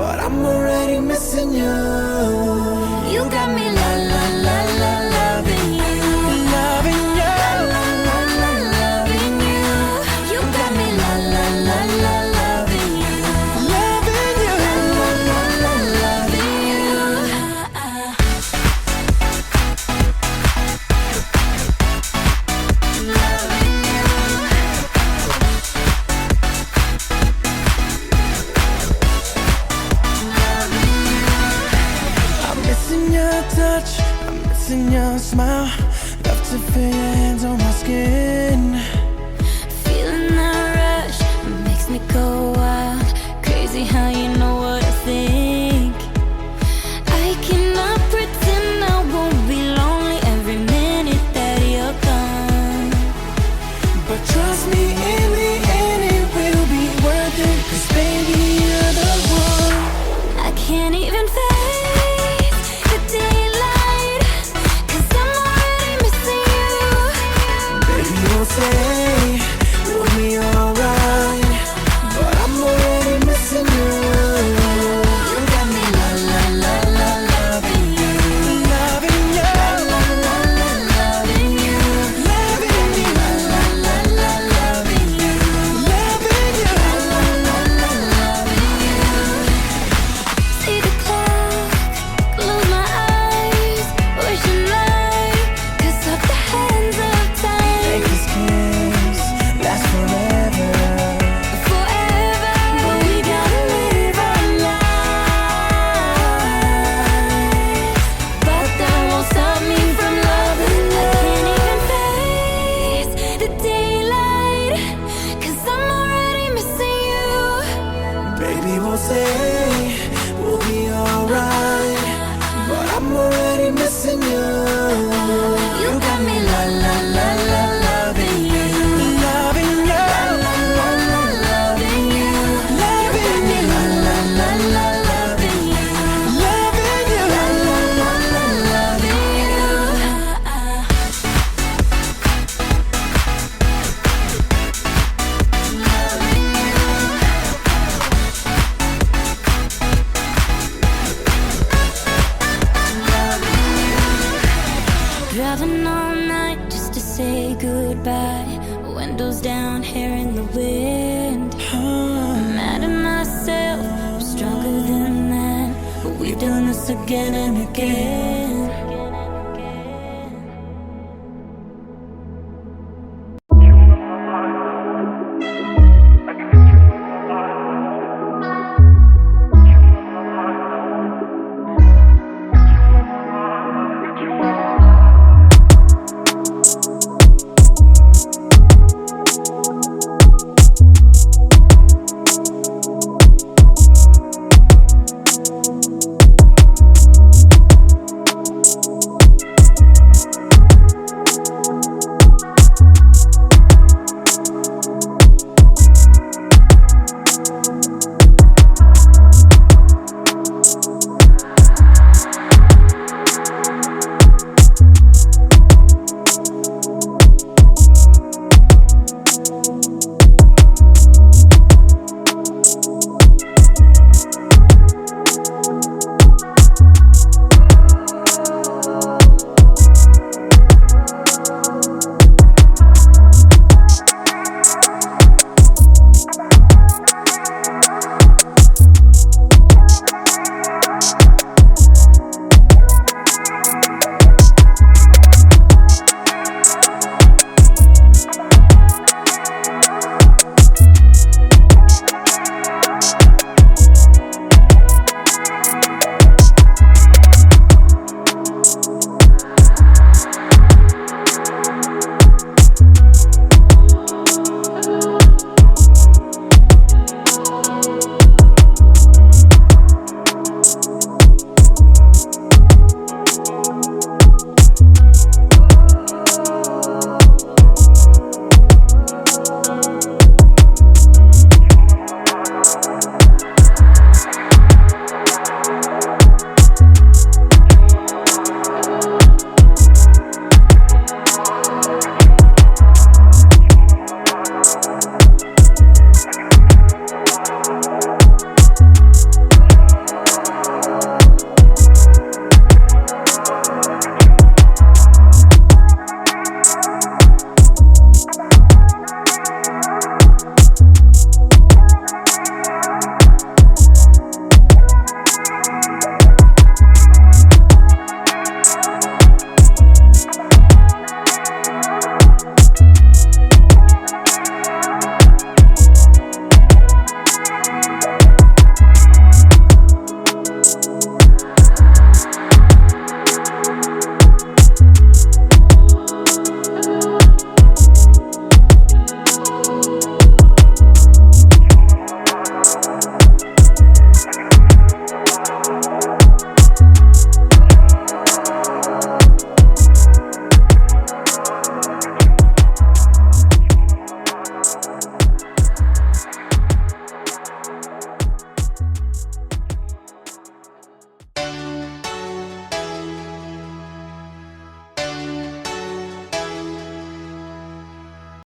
but I'm already missing you. You got me la la la la loving you. Loving you. La la la loving you. You got me la la la la loving you. Loving you. La la la la loving you. I'm missing your touch, I'm missing your smile. Love to feel your hands on my skin. Feeling that rush makes me go wild. Crazy how you know what I think. I cannot pretend I won't be lonely every minute that you're gone. But trust me, in the end it will be worth it. 'Cause baby, you're the one. I can't even face the daylight, 'cause I'm already missing you. Baby, you'll say we'll be alright, but I'm already missing you. You got me la la la la loving you. Loving you. La la la loving you. Loving you. La la la la loving you. Loving you. La la la loving you. See the clock, close my eyes, wishing I could stop the hands of time. Make this kiss last forever. Forever, but we gotta live our lives. But that won't stop me from loving you. I can't even face the daylight, 'cause I'm already missing you. Baby, we'll say we'll be alright, but I'm already missing you. You got me la la la la loving you. Loving you. La la la loving you. Loving you. La la la la loving you. Loving you. La la la la loving you. Driving all night just to say goodbye. Windows down, hair in the wind. I'm mad at myself, I'm stronger than that. But we've done this again and again.